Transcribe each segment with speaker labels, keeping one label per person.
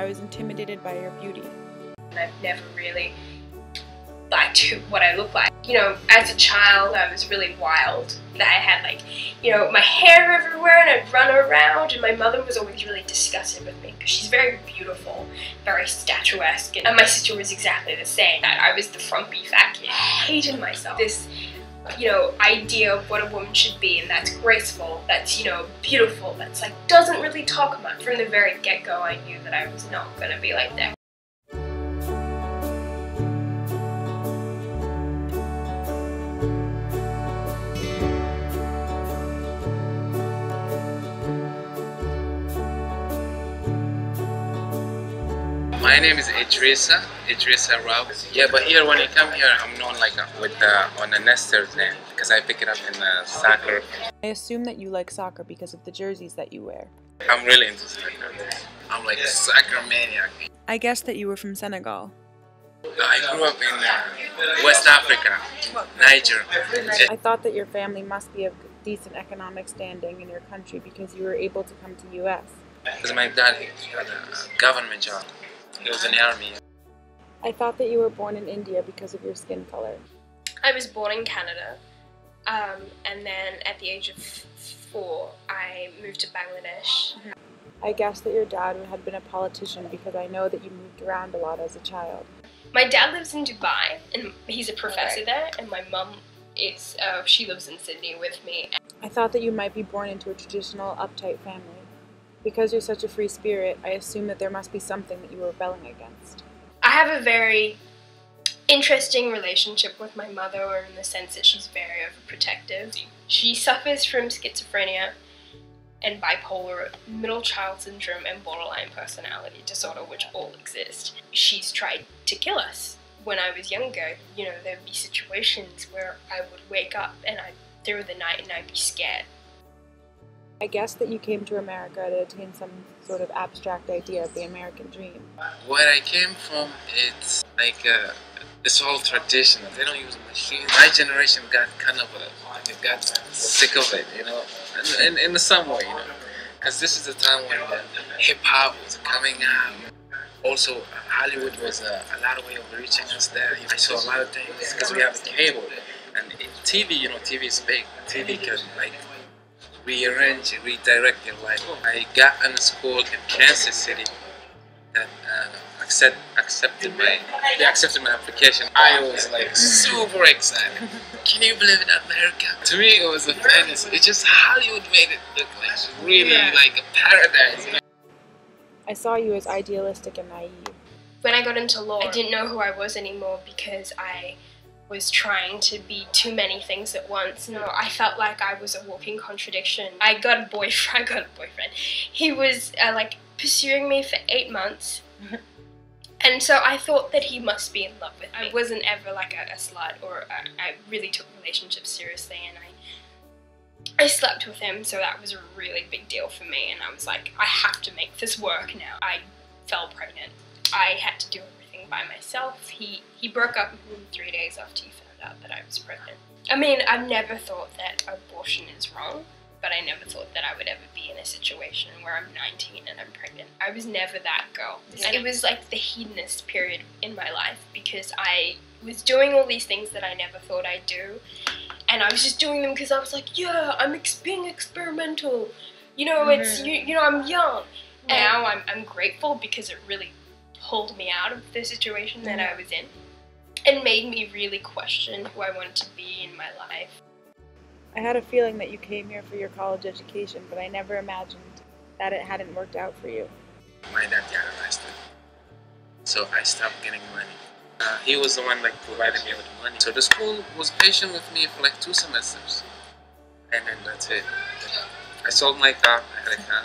Speaker 1: I was intimidated by your beauty.
Speaker 2: I've never really liked what I look like. You know, as a child, I was really wild. I had like, you know, my hair everywhere and I'd run around, and my mother was always really disgusted with me because she's very beautiful, very statuesque, and my sister was exactly the same. I was the frumpy fat kid. I hated myself. This, you know, idea of what a woman should be, and that's graceful, that's, you know, beautiful, that's like, doesn't really talk much. From the very get-go, I knew that I was not gonna be like that.
Speaker 3: My name is Idrissa Rao. Yeah, but here when you come here, I'm known like on a Nestor's name because I pick it up in soccer.
Speaker 1: I assume that you like soccer because of the jerseys that you wear.
Speaker 3: I'm really into soccer. I'm like a soccer maniac.
Speaker 1: I guess that you were from Senegal.
Speaker 3: I grew up in West Africa, Niger.
Speaker 1: I thought that your family must be of decent economic standing in your country because you were able to come to US.
Speaker 3: Because my dad had a government job. He was in the army.
Speaker 1: I thought that you were born in India because of your skin color.
Speaker 2: I was born in Canada, and then at the age of 4, I moved to Bangladesh.
Speaker 1: I guess that your dad had been a politician because I know that you moved around a lot as a child.
Speaker 2: My dad lives in Dubai, and he's a professor there, and my mum is, she lives in Sydney with me.
Speaker 1: I thought that you might be born into a traditional, uptight family. Because you're such a free spirit, I assume that there must be something that you were rebelling against.
Speaker 2: I have a very interesting relationship with my mother in the sense that she's very overprotective. She suffers from schizophrenia and bipolar, middle child syndrome, and borderline personality disorder, which all exist. She's tried to kill us. When I was younger, you know, there would be situations where I would wake up and through the night and I'd be scared.
Speaker 1: I guess that you came to America to attain some sort of abstract idea of the American dream.
Speaker 3: Where I came from, it's like it's all traditional. They don't use machines. My generation got kind of got sick of it, you know, in some way, you know, because this is the time when the hip hop was coming out. Also, Hollywood was a lot of way of reaching us there. I saw a lot of things because we have a cable, and in TV, you know, TV is big. TV can like rearrange, redirect your life. I got in a school in Kansas City that accepted my application. I was like super excited. Can you believe in America? To me, it was a fantasy. It's just Hollywood made it look like really like a paradise. You know?
Speaker 1: I saw you as idealistic and naive.
Speaker 2: When I got into law, I didn't know who I was anymore because I was trying to be too many things at once. You know, I felt like I was a walking contradiction. I got a boyfriend. He was like pursuing me for 8 months. And so I thought that he must be in love with me. I wasn't ever like a slut, or I really took relationships seriously, and I slept with him, so that was a really big deal for me, and I was like, I have to make this work now. I fell pregnant. I had to do everything by myself. He broke up with me 3 days after he found out that I was pregnant. I mean, I've never thought that abortion is wrong, but I never thought that I would ever be in a situation where I'm 19 and I'm pregnant. I was never that girl. And it was like the hedonist period in my life because I was doing all these things that I never thought I'd do. And I was just doing them because I was like, yeah, I'm being experimental. You know, it's, you know, I'm young. And now I'm grateful because it really pulled me out of the situation that I was in and made me really question who I wanted to be in my life.
Speaker 1: I had a feeling that you came here for your college education, but I never imagined that it hadn't worked out for you.
Speaker 3: My dad got arrested, so I stopped getting money. He was the one like providing me with money. So the school was patient with me for like 2 semesters, and then that's it. I sold my car. I had a car.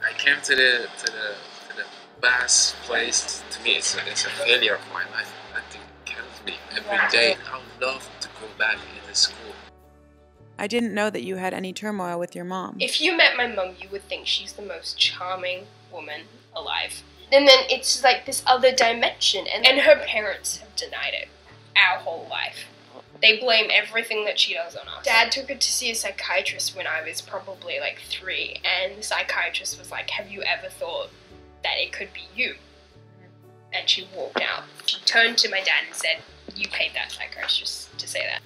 Speaker 3: I came to the bus place. To me, it's a failure of my life. That thing kills me every day. I would love to go back in the school.
Speaker 1: I didn't know that you had any turmoil with your mom.
Speaker 2: If you met my mum, you would think she's the most charming woman alive. And then it's like this other dimension, and her parents have denied it our whole life. They blame everything that she does on us. Dad took her to see a psychiatrist when I was probably like 3, and the psychiatrist was like, have you ever thought that it could be you. And she walked out. She turned to my dad and said, "You paid that psychiatrist to say that."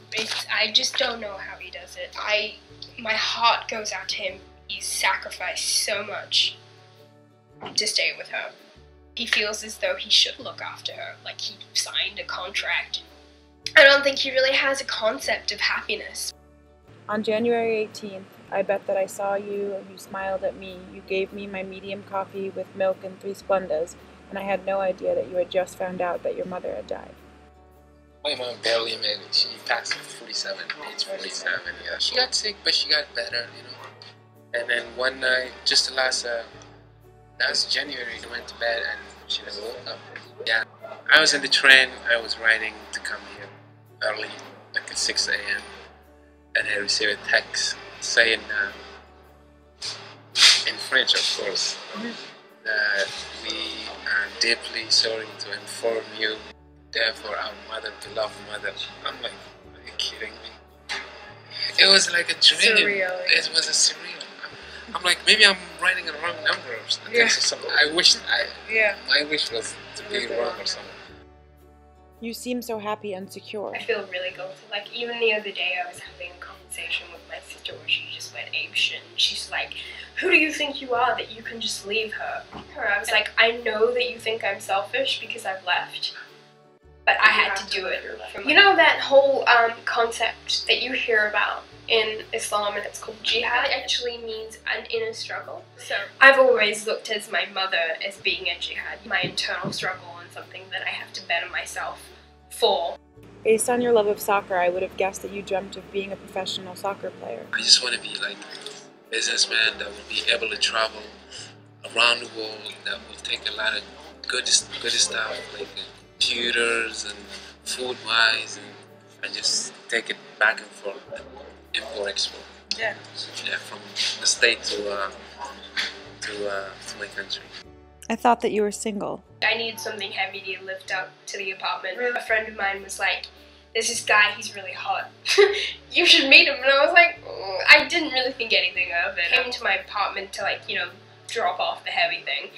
Speaker 2: I just don't know how he does it. My heart goes out to him. He's sacrificed so much to stay with her. He feels as though he should look after her, like he signed a contract. I don't think he really has a concept of happiness.
Speaker 1: On January 18th, I bet that I saw you and you smiled at me. You gave me my medium coffee with milk and 3 Splendas, and I had no idea that you had just found out that your mother had died.
Speaker 3: My mom barely made it. She passed at 47, age 47, yeah. She got sick, but she got better, you know. And then one night, just last January, I went to bed and she never woke up. Yeah. I was in the train, I was riding to come here early, like at 6 a.m. And I received a text saying, in French of course, that we are deeply sorry to inform you, therefore our mother, beloved mother. I'm like, are you kidding me? It was like a dream.
Speaker 1: Surreal.
Speaker 3: It was a surreal. I'm like, maybe I'm writing a wrong number or something. Yeah. I wish my wish was to be wrong or something.
Speaker 1: You seem so happy and secure.
Speaker 2: I feel really guilty. Like, even the other day I was having a conversation with my sister where she just went apeshit, and she's like, "Who do you think you are that you can just leave her?" I was like, "I know that you think I'm selfish because I've left, but I had to do it." You know that whole concept that you hear about in Islam, and it's called jihad? It actually means an inner struggle. So I've always looked at my mother as being a jihad, my internal struggle, and something that I have to better myself for.
Speaker 1: Based on your love of soccer, I would have guessed that you dreamt of being a professional soccer player.
Speaker 3: I just want to be like a businessman that will be able to travel around the world, that will take a lot of good stuff, like computers and food-wise, and just take it back and forth, import export. Yeah. Yeah, from the state to my country.
Speaker 1: I thought that you were single.
Speaker 2: I needed something heavy to lift up to the apartment. A friend of mine was like, "There's this guy, he's really hot. You should meet him." And I was like, I didn't really think anything of it. I came to my apartment to, like, you know, drop off the heavy thing.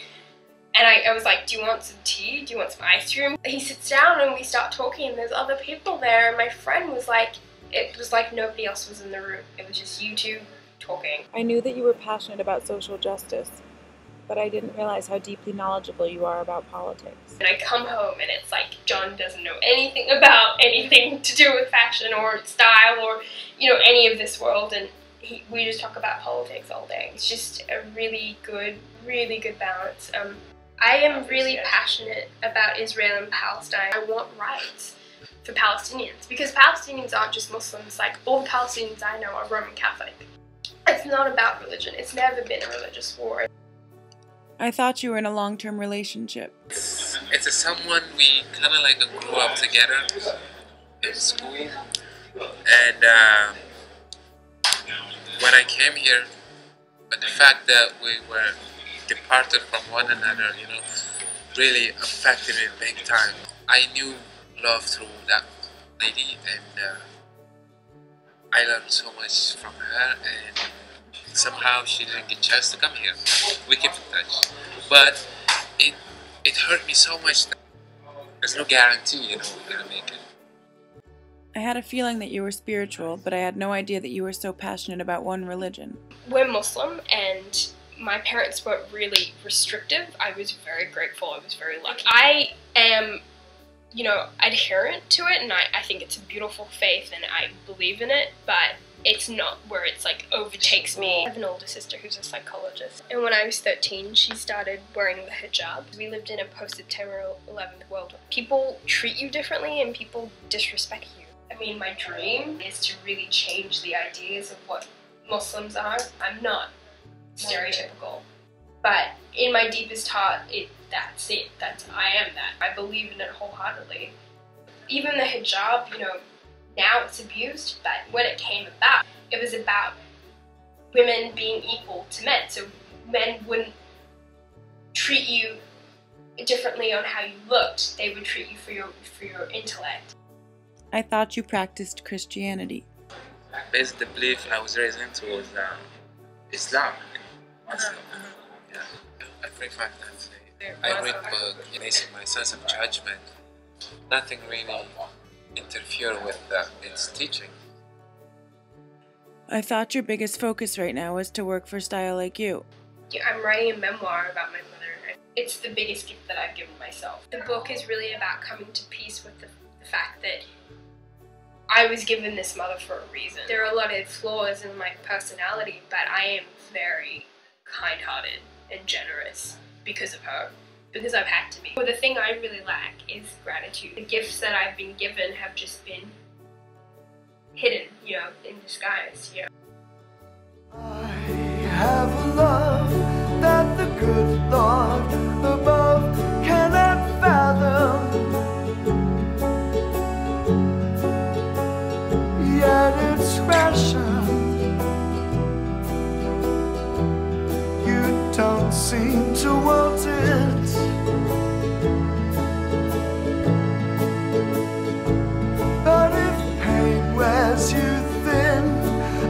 Speaker 2: And I was like, "Do you want some tea? Do you want some ice cream?" He sits down and we start talking, and there's other people there, and my friend was like, it was like nobody else was in the room. It was just you two talking.
Speaker 1: I knew that you were passionate about social justice, but I didn't realize how deeply knowledgeable you are about politics.
Speaker 2: And I come home and it's like John doesn't know anything about anything to do with fashion or style or, you know, any of this world, and we just talk about politics all day. It's just a really good balance. I am really passionate about Israel and Palestine. I want rights for Palestinians, because Palestinians aren't just Muslims. Like, all the Palestinians I know are Roman Catholic. It's not about religion. It's never been a religious war.
Speaker 1: I thought you were in a long-term relationship.
Speaker 3: It's someone we kind of like grew up together in school, and when I came here, but the fact that we were departed from one another, you know, really affected me big time. I knew love through that lady, and I learned so much from her, and somehow she didn't get a chance to come here. We kept in touch, but it hurt me so much that there's no guarantee, you know, we're gonna make it.
Speaker 1: I had a feeling that you were spiritual, but I had no idea that you were so passionate about one religion.
Speaker 2: We're Muslim, and my parents were really restrictive. I was very grateful. I was very lucky. I am, you know, adherent to it, and I think it's a beautiful faith, and I believe in it, but it's not where it's like overtakes me. I have an older sister who's a psychologist, and when I was 13 she started wearing the hijab. We lived in a post-September 11th world. People treat you differently and people disrespect you. I mean, my dream is to really change the ideas of what Muslims are. I'm not stereotypical, but in my deepest heart, that's it. I am that. I believe in it wholeheartedly. Even the hijab, you know, now it's abused, but when it came about, it was about women being equal to men. So men wouldn't treat you differently on how you looked. They would treat you for your intellect.
Speaker 1: I thought you practiced Christianity.
Speaker 3: Basically, the belief I was raised into was Islam. Yeah. I free fact that I read book based on my sense of judgment. Nothing really interfere with its teaching.
Speaker 1: I thought your biggest focus right now was to work for Style Like You.
Speaker 2: I'm writing a memoir about my mother. It's the biggest gift that I've given myself. The book is really about coming to peace with the fact that I was given this mother for a reason. There are a lot of flaws in my personality, but I am very kind-hearted and generous because of her, because I've had to be. Well, the thing I really lack is gratitude. The gifts that I've been given have just been hidden, in disguise,
Speaker 4: I have a love that the good Lord above cannot fathom, yet it's rational. You don't seem to want it. But if pain wears you thin,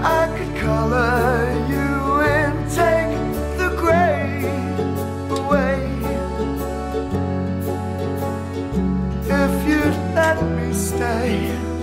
Speaker 4: I could color you and take the gray away. If you'd let me stay.